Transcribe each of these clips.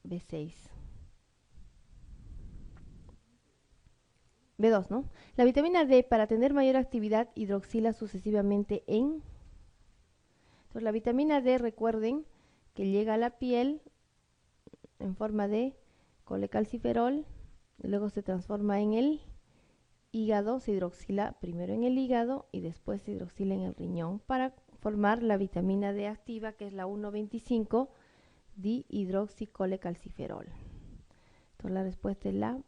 B6. B2, ¿no? La vitamina D, para tener mayor actividad, hidroxila sucesivamente en... Entonces, la vitamina D, recuerden que llega a la piel en forma de colecalciferol, luego se transforma en el hígado, se hidroxila primero en el hígado y después se hidroxila en el riñón para formar la vitamina D activa, que es la 1,25 dihidroxicolecalciferol. Entonces la respuesta es la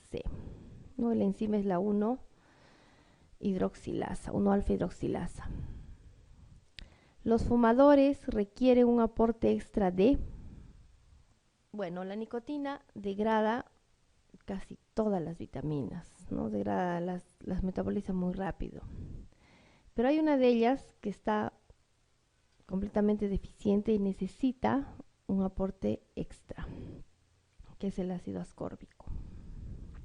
C. No, la enzima es la 1-hidroxilasa, 1-alfa hidroxilasa. Los fumadores requieren un aporte extra de... Bueno, la nicotina degrada casi todas las vitaminas, ¿no? Degrada, las metaboliza muy rápido. Pero hay una de ellas que está completamente deficiente y necesita un aporte extra, que es el ácido ascórbico.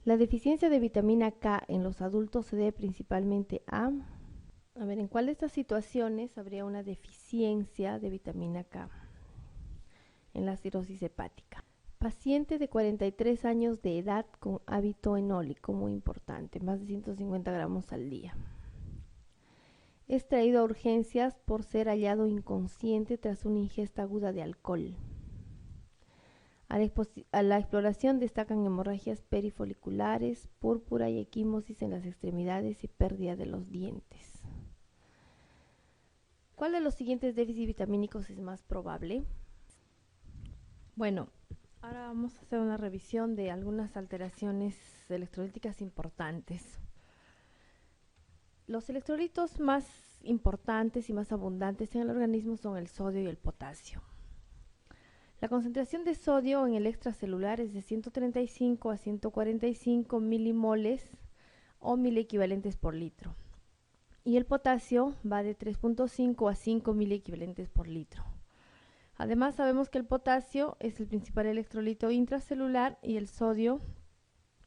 La deficiencia de vitamina K en los adultos se debe principalmente a ver, ¿en cuál de estas situaciones habría una deficiencia de vitamina K? En la cirrosis hepática. Paciente de 43 años de edad con hábito enólico, muy importante, más de 150 gramos al día. Es traído a urgencias por ser hallado inconsciente tras una ingesta aguda de alcohol. A la exploración destacan hemorragias perifoliculares, púrpura y equimosis en las extremidades y pérdida de los dientes. ¿Cuál de los siguientes déficits vitamínicos es más probable? Bueno, ahora vamos a hacer una revisión de algunas alteraciones electrolíticas importantes. Los electrolitos más importantes y más abundantes en el organismo son el sodio y el potasio. La concentración de sodio en el extracelular es de 135 a 145 milimoles o miliequivalentes por litro. Y el potasio va de 3.5 a 5 miliequivalentes por litro. Además, sabemos que el potasio es el principal electrolito intracelular y el sodio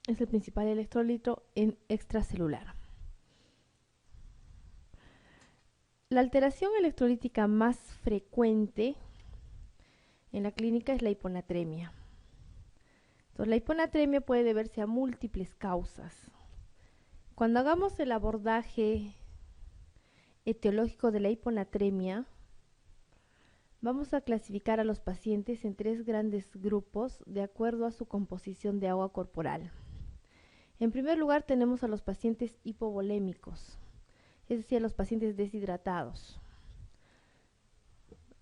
es el principal electrolito extracelular. La alteración electrolítica más frecuente en la clínica es la hiponatremia. Entonces, la hiponatremia puede deberse a múltiples causas. Cuando hagamos el abordaje etiológico de la hiponatremia, vamos a clasificar a los pacientes en 3 grandes grupos de acuerdo a su composición de agua corporal. En primer lugar tenemos a los pacientes hipovolémicos, es decir, a los pacientes deshidratados.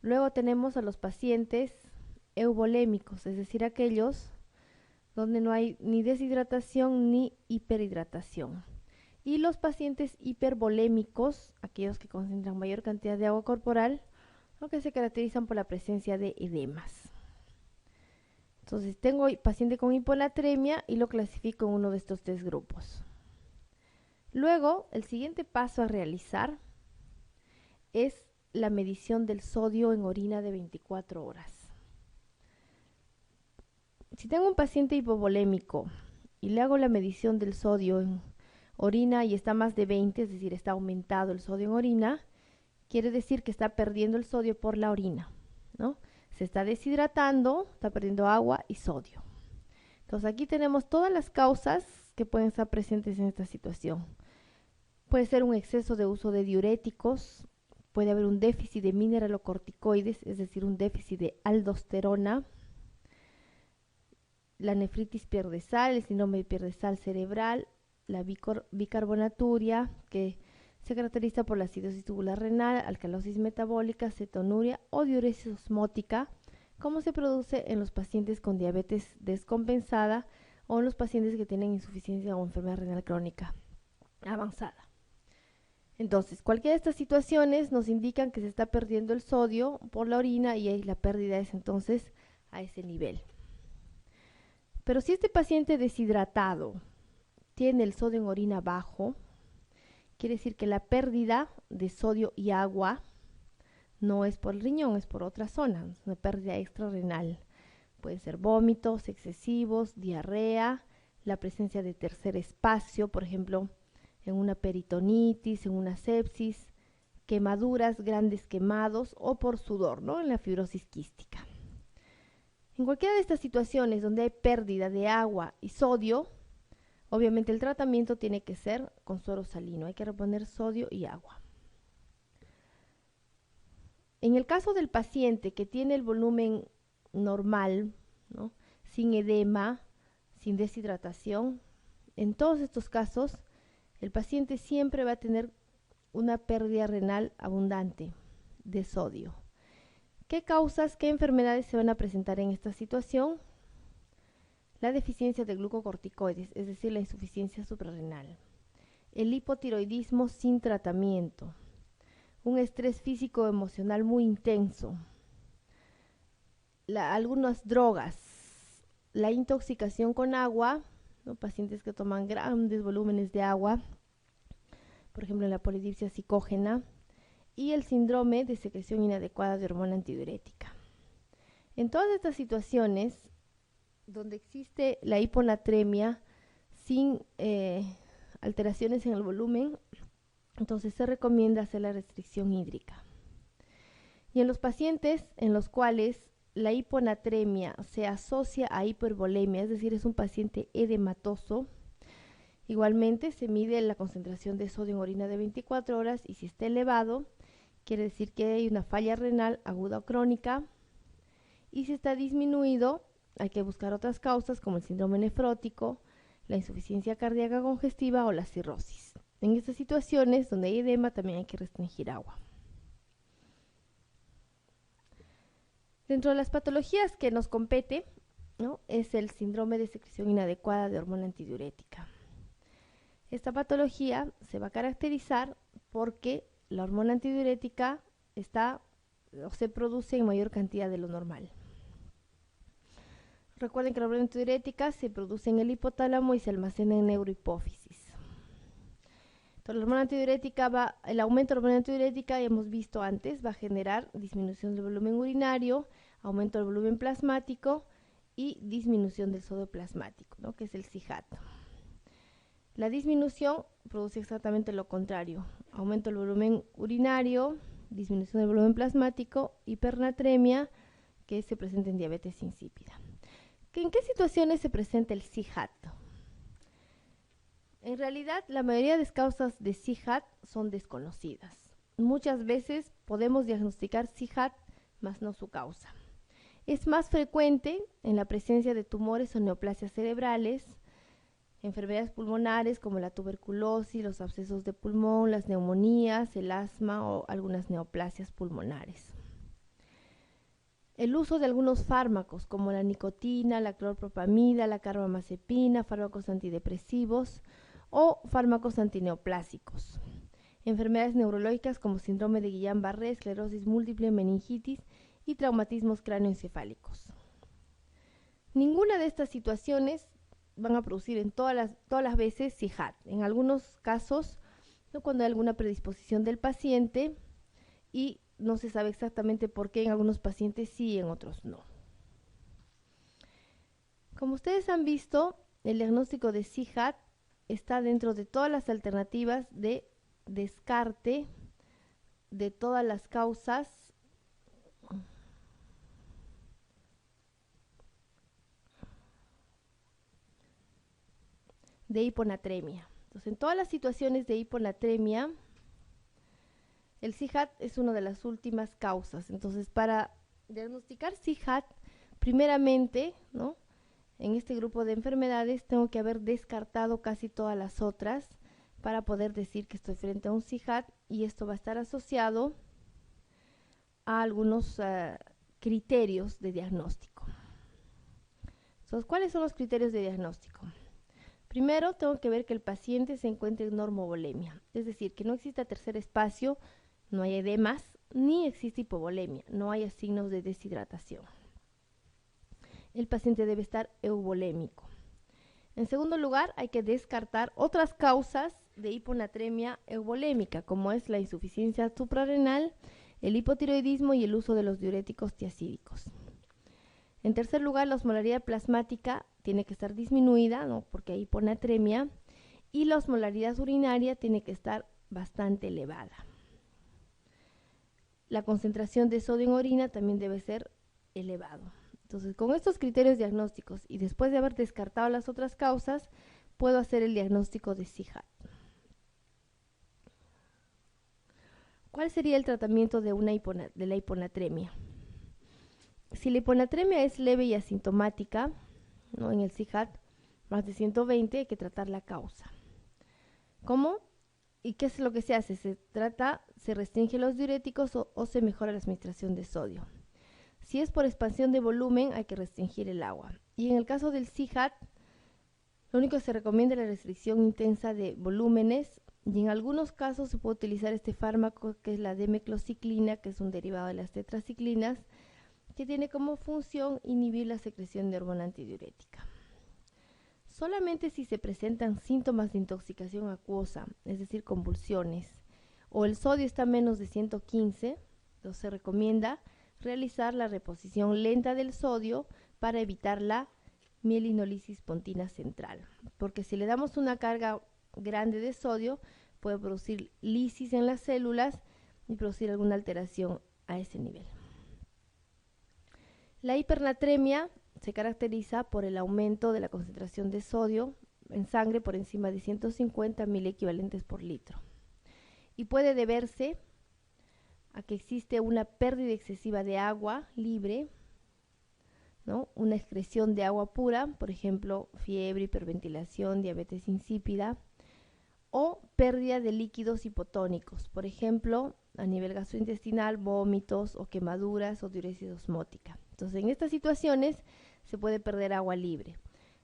Luego tenemos a los pacientes euvolémicos, es decir, aquellos donde no hay ni deshidratación ni hiperhidratación. Y los pacientes hipervolémicos, aquellos que concentran mayor cantidad de agua corporal, o que se caracterizan por la presencia de edemas. Entonces, tengo paciente con hiponatremia y lo clasifico en uno de estos 3 grupos. Luego, el siguiente paso a realizar es la medición del sodio en orina de 24 horas. Si tengo un paciente hipovolémico y le hago la medición del sodio en orina y está más de 20, es decir, está aumentado el sodio en orina, quiere decir que está perdiendo el sodio por la orina, ¿no? Se está deshidratando, está perdiendo agua y sodio. Entonces aquí tenemos todas las causas que pueden estar presentes en esta situación. Puede ser un exceso de uso de diuréticos, puede haber un déficit de mineralocorticoides, es decir, un déficit de aldosterona, la nefritis pierde sal, el síndrome de pierde sal cerebral, la bicarbonaturia, que se caracteriza por la acidosis tubular renal, alcalosis metabólica, cetonuria o diuresis osmótica, como se produce en los pacientes con diabetes descompensada o en los pacientes que tienen insuficiencia o enfermedad renal crónica avanzada. Entonces, cualquiera de estas situaciones nos indican que se está perdiendo el sodio por la orina y ahí la pérdida es entonces a ese nivel. Pero si este paciente deshidratado tiene el sodio en orina bajo, quiere decir que la pérdida de sodio y agua no es por el riñón, es por otra zona, es una pérdida extrarrenal. Puede ser vómitos excesivos, diarrea, la presencia de tercer espacio, por ejemplo, en una peritonitis, en una sepsis, quemaduras, grandes quemados o por sudor, ¿no? En la fibrosis quística. En cualquiera de estas situaciones donde hay pérdida de agua y sodio, obviamente el tratamiento tiene que ser con suero salino, hay que reponer sodio y agua. En el caso del paciente que tiene el volumen normal, ¿no?, sin edema, sin deshidratación, en todos estos casos el paciente siempre va a tener una pérdida renal abundante de sodio. ¿Qué causas, qué enfermedades se van a presentar en esta situación? La deficiencia de glucocorticoides, es decir, la insuficiencia suprarrenal. El hipotiroidismo sin tratamiento. Un estrés físico o emocional muy intenso. Algunas drogas. La intoxicación con agua, ¿no?, pacientes que toman grandes volúmenes de agua, por ejemplo en la polidipsia psicógena, y el síndrome de secreción inadecuada de hormona antidiurética. En todas estas situaciones donde existe la hiponatremia sin alteraciones en el volumen, entonces se recomienda hacer la restricción hídrica. Y en los pacientes en los cuales la hiponatremia se asocia a hipervolemia, es decir, es un paciente edematoso, igualmente se mide la concentración de sodio en orina de 24 horas y si está elevado, quiere decir que hay una falla renal aguda o crónica, y si está disminuido, hay que buscar otras causas como el síndrome nefrótico, la insuficiencia cardíaca congestiva o la cirrosis. En estas situaciones donde hay edema también hay que restringir agua. Dentro de las patologías que nos compete, ¿no?, es el síndrome de secreción inadecuada de hormona antidiurética. Esta patología se va a caracterizar porque la hormona antidiurética se produce en mayor cantidad de lo normal. Recuerden que la hormona antidiurética se produce en el hipotálamo y se almacena en neurohipófisis. Entonces, la hormona antidiurética el aumento de la hormona antidiurética, ya hemos visto antes, va a generar disminución del volumen urinario, aumento del volumen plasmático y disminución del sodio plasmático, ¿no?, que es el CIHAT. La disminución produce exactamente lo contrario, aumento del volumen urinario, disminución del volumen plasmático, hipernatremia, que se presenta en diabetes insípida. ¿En qué situaciones se presenta el CIHAT? En realidad, la mayoría de las causas de CIHAT son desconocidas. Muchas veces podemos diagnosticar CIHAT, mas no su causa. Es más frecuente en la presencia de tumores o neoplasias cerebrales, enfermedades pulmonares como la tuberculosis, los abscesos de pulmón, las neumonías, el asma o algunas neoplasias pulmonares. El uso de algunos fármacos como la nicotina, la clorpropamida, la carbamazepina, fármacos antidepresivos o fármacos antineoplásicos. Enfermedades neurológicas como síndrome de Guillain-Barré, esclerosis múltiple, meningitis y traumatismos cráneoencefálicos. Ninguna de estas situaciones van a producir en todas las veces CIHAT. En algunos casos, ¿no?, cuando hay alguna predisposición del paciente y no se sabe exactamente por qué en algunos pacientes sí y en otros no. Como ustedes han visto, el diagnóstico de CIHAT está dentro de todas las alternativas de descarte de todas las causas de hiponatremia. Entonces, en todas las situaciones de hiponatremia, el CIHAT es una de las últimas causas. Entonces, para diagnosticar CIHAT, primeramente, ¿no?, en este grupo de enfermedades tengo que haber descartado casi todas las otras para poder decir que estoy frente a un CIHAT, y esto va a estar asociado a algunos criterios de diagnóstico. Entonces, ¿cuáles son los criterios de diagnóstico? Primero, tengo que ver que el paciente se encuentre en normovolemia, es decir, que no exista tercer espacio, no hay edemas, ni existe hipovolemia, no haya signos de deshidratación. El paciente debe estar euvolémico. En segundo lugar, hay que descartar otras causas de hiponatremia euvolémica, como es la insuficiencia suprarrenal, el hipotiroidismo y el uso de los diuréticos tiazídicos. En tercer lugar, la osmolaridad plasmática tiene que estar disminuida, ¿no?, porque hay hiponatremia, y la osmolaridad urinaria tiene que estar bastante elevada. La concentración de sodio en orina también debe ser elevado. Entonces, con estos criterios diagnósticos y después de haber descartado las otras causas, puedo hacer el diagnóstico de CIJAT. ¿Cuál sería el tratamiento de la hiponatremia? Si la hiponatremia es leve y asintomática, ¿no? En el CIJAT más de 120 hay que tratar la causa. ¿Cómo? ¿Y qué es lo que se hace? Se restringen los diuréticos o se mejora la administración de sodio. Si es por expansión de volumen, hay que restringir el agua. Y en el caso del CIJAT, lo único que se recomienda es la restricción intensa de volúmenes, y en algunos casos se puede utilizar este fármaco que es la demeclociclina, que es un derivado de las tetraciclinas, que tiene como función inhibir la secreción de hormona antidiurética. Solamente si se presentan síntomas de intoxicación acuosa, es decir, convulsiones, o el sodio está menos de 115, entonces se recomienda realizar la reposición lenta del sodio para evitar la mielinolisis pontina central, porque si le damos una carga grande de sodio, puede producir lisis en las células y producir alguna alteración a ese nivel. La hipernatremia se caracteriza por el aumento de la concentración de sodio en sangre por encima de 150 miliequivalentes por litro y puede deberse a que existe una pérdida excesiva de agua libre, ¿no? Una excreción de agua pura, por ejemplo, fiebre, hiperventilación, diabetes insípida, o pérdida de líquidos hipotónicos, por ejemplo, a nivel gastrointestinal, vómitos o quemaduras o diuresis osmótica. Entonces, en estas situaciones se puede perder agua libre.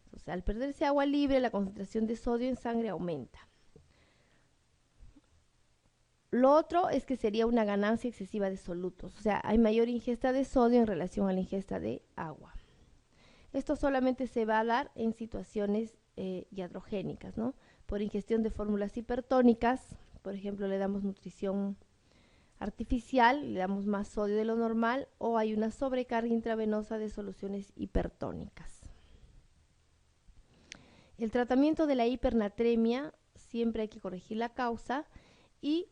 Entonces, al perderse agua libre, la concentración de sodio en sangre aumenta. Lo otro es que sería una ganancia excesiva de solutos, o sea, hay mayor ingesta de sodio en relación a la ingesta de agua. Esto solamente se va a dar en situaciones iatrogénicas, ¿no? Por ingestión de fórmulas hipertónicas, por ejemplo, le damos nutrición artificial, le damos más sodio de lo normal, o hay una sobrecarga intravenosa de soluciones hipertónicas. El tratamiento de la hipernatremia siempre hay que corregir la causa y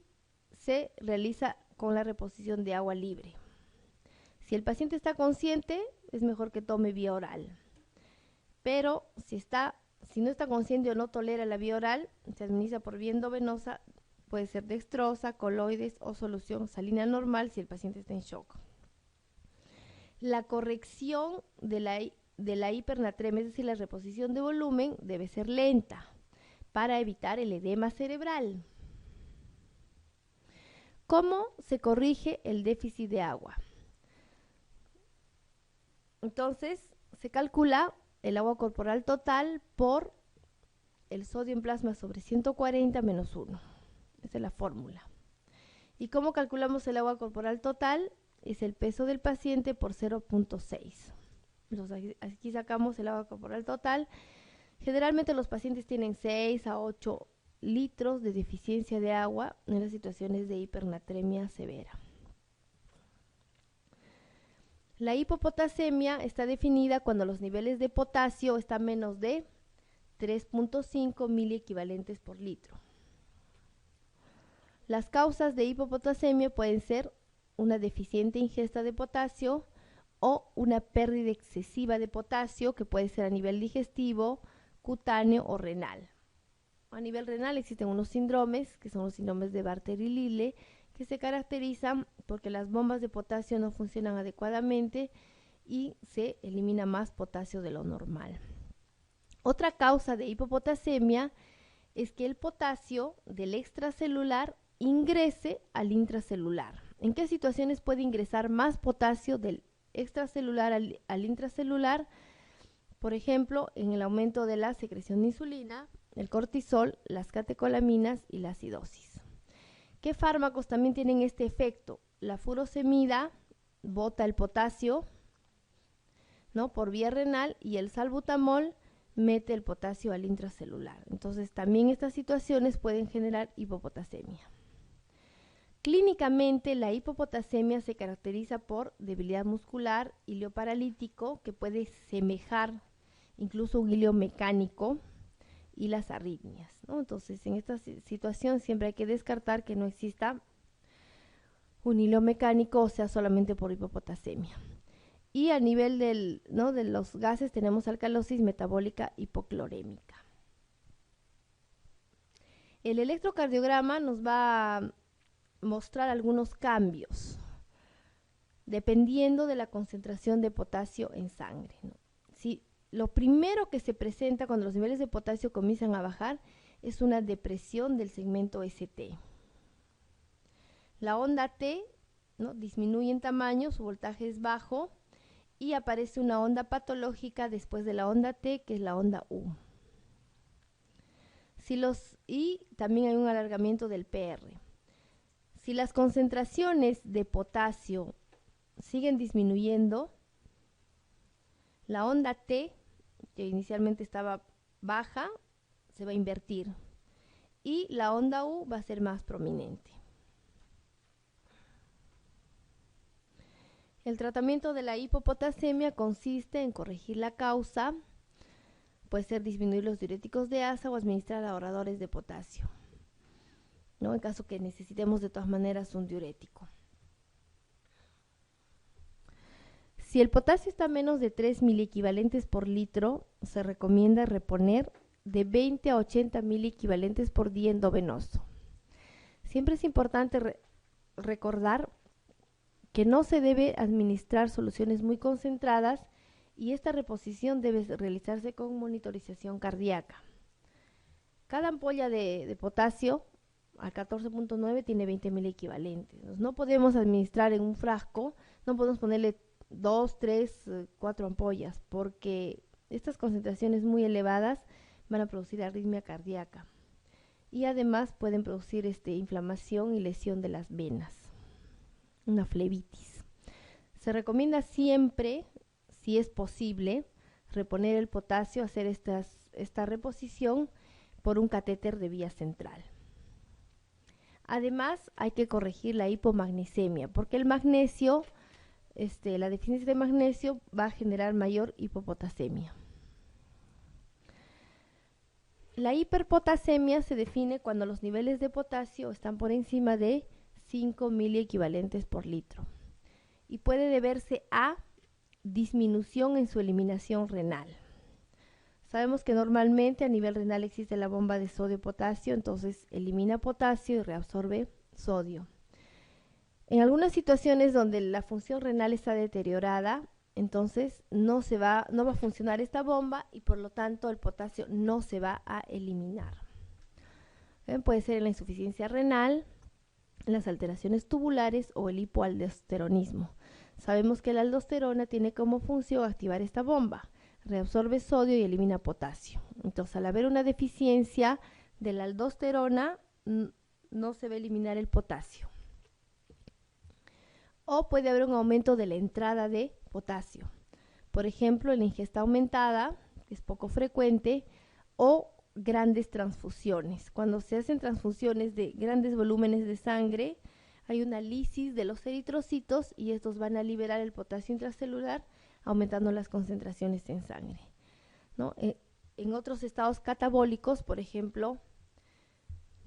se realiza con la reposición de agua libre. Si el paciente está consciente, es mejor que tome vía oral. Pero si no está consciente o no tolera la vía oral, se administra por vía endovenosa, puede ser dextrosa, coloides o solución salina normal si el paciente está en shock. La corrección de la hipernatremia, es decir, la reposición de volumen, debe ser lenta para evitar el edema cerebral. ¿Cómo se corrige el déficit de agua? Entonces, se calcula el agua corporal total por el sodio en plasma sobre 140 menos 1. Esa es la fórmula. ¿Y cómo calculamos el agua corporal total? Es el peso del paciente por 0.6. Entonces, aquí sacamos el agua corporal total. Generalmente los pacientes tienen 6 a 8 litros de deficiencia de agua en las situaciones de hipernatremia severa. La hipopotasemia está definida cuando los niveles de potasio están menos de 3.5 miliequivalentes por litro. Las causas de hipopotasemia pueden ser una deficiente ingesta de potasio o una pérdida excesiva de potasio, que puede ser a nivel digestivo, cutáneo o renal. A nivel renal existen unos síndromes, que son los síndromes de Bartter y Lille, que se caracterizan porque las bombas de potasio no funcionan adecuadamente y se elimina más potasio de lo normal. Otra causa de hipopotasemia es que el potasio del extracelular ingrese al intracelular. ¿En qué situaciones puede ingresar más potasio del extracelular al intracelular? Por ejemplo, en el aumento de la secreción de insulina, el cortisol, las catecolaminas y la acidosis. ¿Qué fármacos también tienen este efecto? La furosemida bota el potasio, ¿no?, por vía renal, y el salbutamol mete el potasio al intracelular. Entonces, también estas situaciones pueden generar hipopotasemia. Clínicamente, la hipopotasemia se caracteriza por debilidad muscular, hilio paralítico, que puede semejar incluso un hilio mecánico, y las arritmias, ¿no? Entonces, en esta situación siempre hay que descartar que no exista un hilo mecánico, o sea, solamente por hipopotasemia. Y a nivel de los gases tenemos alcalosis metabólica hipoclorémica. El electrocardiograma nos va a mostrar algunos cambios dependiendo de la concentración de potasio en sangre, ¿no? Si lo primero que se presenta cuando los niveles de potasio comienzan a bajar es una depresión del segmento ST. La onda T, ¿no?, disminuye en tamaño, su voltaje es bajo y aparece una onda patológica después de la onda T, que es la onda U. Y también hay un alargamiento del PR. Si las concentraciones de potasio siguen disminuyendo, la onda T, que inicialmente estaba baja, se va a invertir y la onda U va a ser más prominente. El tratamiento de la hipopotasemia consiste en corregir la causa, puede ser disminuir los diuréticos de asa o administrar ahorradores de potasio, ¿no?, en caso que necesitemos de todas maneras un diurético. Si el potasio está a menos de 3 miliequivalentes por litro, se recomienda reponer de 20 a 80 miliequivalentes por día endovenoso. Siempre es importante recordar que no se debe administrar soluciones muy concentradas y esta reposición debe realizarse con monitorización cardíaca. Cada ampolla de potasio al 14.9 tiene 20 miliequivalentes. No podemos administrar en un frasco, no podemos ponerle 2, 3, 4 ampollas, porque estas concentraciones muy elevadas van a producir arritmia cardíaca y además pueden producir inflamación y lesión de las venas, una flebitis. Se recomienda siempre, si es posible, reponer el potasio, hacer esta reposición por un catéter de vía central. Además, hay que corregir la hipomagnesemia, porque el magnesio, la deficiencia de magnesio va a generar mayor hipopotasemia. La hiperpotasemia se define cuando los niveles de potasio están por encima de 5 miliequivalentes por litro y puede deberse a disminución en su eliminación renal. Sabemos que normalmente a nivel renal existe la bomba de sodio-potasio, entonces elimina potasio y reabsorbe sodio. En algunas situaciones donde la función renal está deteriorada, entonces no va a funcionar esta bomba y por lo tanto el potasio no se va a eliminar. Puede ser en la insuficiencia renal, las alteraciones tubulares o el hipoaldosteronismo. Sabemos que la aldosterona tiene como función activar esta bomba, reabsorbe sodio y elimina potasio. Entonces, al haber una deficiencia de la aldosterona, no se va a eliminar el potasio. O puede haber un aumento de la entrada de potasio. Por ejemplo, en la ingesta aumentada, que es poco frecuente, o grandes transfusiones. Cuando se hacen transfusiones de grandes volúmenes de sangre, hay una lisis de los eritrocitos y estos van a liberar el potasio intracelular, aumentando las concentraciones en sangre, ¿no? En otros estados catabólicos, por ejemplo,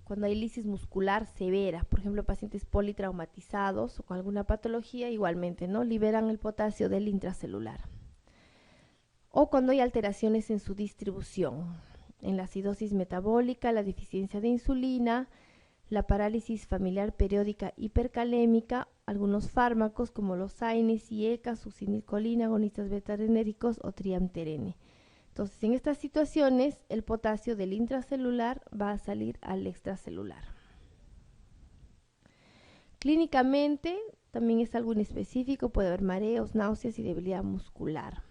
cuando hay lisis muscular severa, por ejemplo, pacientes politraumatizados o con alguna patología, igualmente, ¿no?, liberan el potasio del intracelular. O cuando hay alteraciones en su distribución, en la acidosis metabólica, la deficiencia de insulina, la parálisis familiar periódica hipercalémica, algunos fármacos como los AINES y ECA, succinilcolina, agonistas beta-adrenérgicos o triamterene. Entonces, en estas situaciones, el potasio del intracelular va a salir al extracelular. Clínicamente, también es algo inespecífico, puede haber mareos, náuseas y debilidad muscular.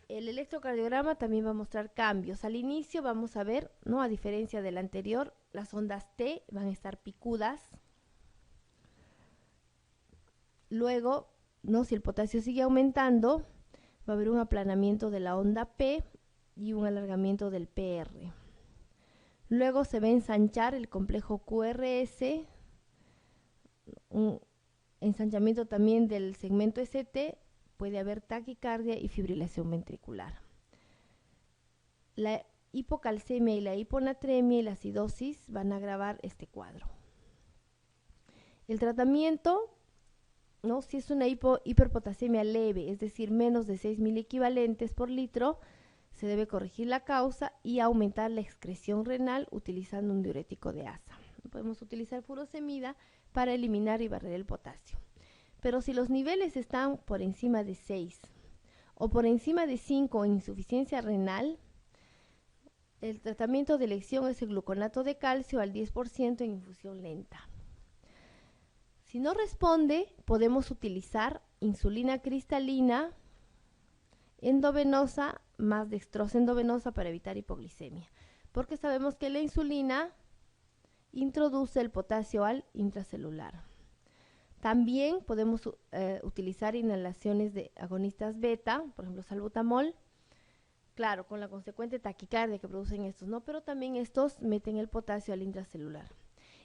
El electrocardiograma también va a mostrar cambios. Al inicio vamos a ver, ¿no?, a diferencia del anterior, las ondas T van a estar picudas. Luego, ¿no?, si el potasio sigue aumentando, va a haber un aplanamiento de la onda P y un alargamiento del PR. Luego se va a ensanchar el complejo QRS, un ensanchamiento también del segmento ST, puede haber taquicardia y fibrilación ventricular. La hipocalcemia y la hiponatremia y la acidosis van a agravar este cuadro. El tratamiento ¿no? Si es una hiperpotasemia leve, es decir, menos de 6 miliequivalentes por litro, se debe corregir la causa y aumentar la excreción renal utilizando un diurético de asa. Podemos utilizar furosemida para eliminar y barrer el potasio. Pero si los niveles están por encima de 6 o por encima de 5 en insuficiencia renal, el tratamiento de elección es el gluconato de calcio al 10% en infusión lenta. Si no responde, podemos utilizar insulina cristalina endovenosa más dextrosa endovenosa para evitar hipoglicemia, porque sabemos que la insulina introduce el potasio al intracelular. También podemos utilizar inhalaciones de agonistas beta, por ejemplo salbutamol, claro, con la consecuente taquicardia que producen estos, ¿no? Pero también estos meten el potasio al intracelular.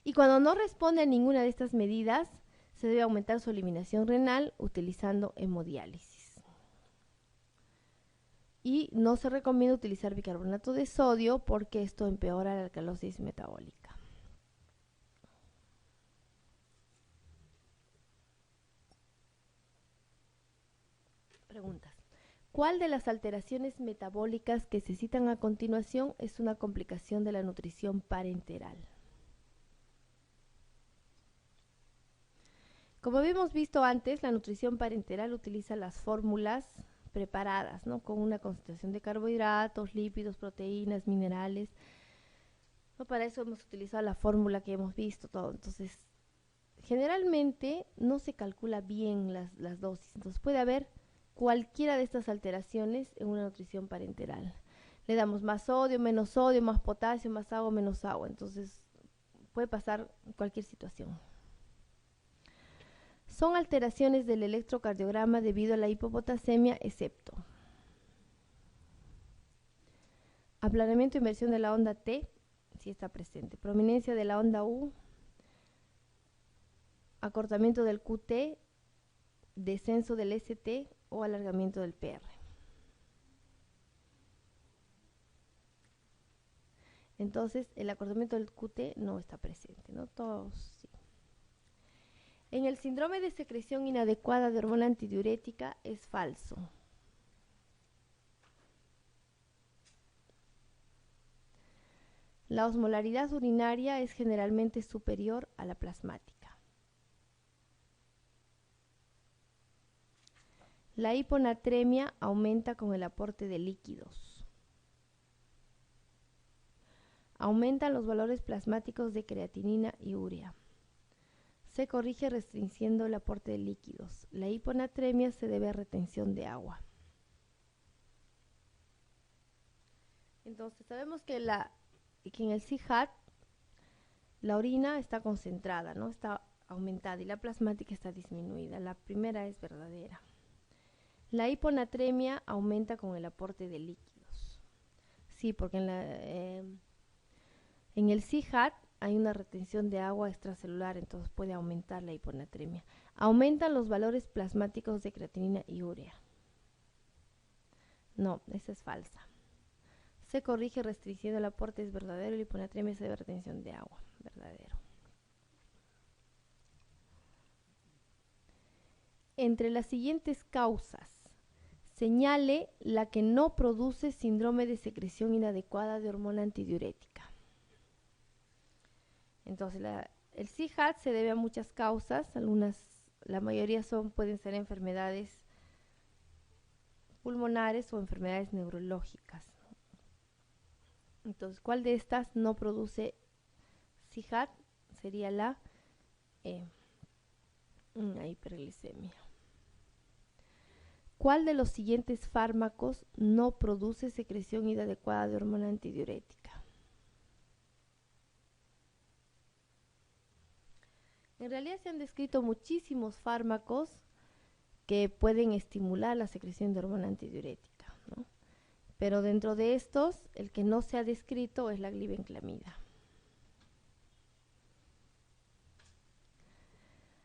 Y cuando no responde a ninguna de estas medidas, se debe aumentar su eliminación renal utilizando hemodiálisis. Y no se recomienda utilizar bicarbonato de sodio porque esto empeora la alcalosis metabólica. Preguntas. ¿Cuál de las alteraciones metabólicas que se citan a continuación es una complicación de la nutrición parenteral? Como habíamos visto antes, la nutrición parenteral utiliza las fórmulas preparadas, ¿no? Con una concentración de carbohidratos, lípidos, proteínas, minerales. ¿No? Para eso hemos utilizado la fórmula que hemos visto todo. Entonces, generalmente no se calcula bien las dosis. Entonces, puede haber cualquiera de estas alteraciones en una nutrición parenteral. Le damos más sodio, más potasio, más agua, menos agua. Entonces, puede pasar cualquier situación. Son alteraciones del electrocardiograma debido a la hipopotasemia, excepto aplanamiento e inversión de la onda T, si está presente, prominencia de la onda U, acortamiento del QT, descenso del ST o alargamiento del PR. Entonces, el acortamiento del QT no está presente, ¿no? Todos sí. En el síndrome de secreción inadecuada de hormona antidiurética es falso. La osmolaridad urinaria es generalmente superior a la plasmática. La hiponatremia aumenta con el aporte de líquidos. Aumentan los valores plasmáticos de creatinina y urea. Se corrige restringiendo el aporte de líquidos. La hiponatremia se debe a retención de agua. Entonces sabemos que en el CIHAT la orina está concentrada, ¿no? Está aumentada y la plasmática está disminuida. La primera es verdadera. La hiponatremia aumenta con el aporte de líquidos. Sí, porque en el CIHAT hay una retención de agua extracelular, entonces puede aumentar la hiponatremia. Aumentan los valores plasmáticos de creatinina y urea. No, esa es falsa. Se corrige restringiendo el aporte, es verdadero, y la hiponatremia se debe a retención de agua, verdadero. Entre las siguientes causas, señale la que no produce síndrome de secreción inadecuada de hormona antidiurética. Entonces, el CIHAT se debe a muchas causas, la mayoría pueden ser enfermedades pulmonares o enfermedades neurológicas. Entonces, ¿cuál de estas no produce CIHAT? Sería la hiperglicemia. ¿Cuál de los siguientes fármacos no produce secreción inadecuada de hormona antidiurética? En realidad se han descrito muchísimos fármacos que pueden estimular la secreción de hormona antidiurética, ¿no? Pero dentro de estos, el que no se ha descrito es la glibenclamida.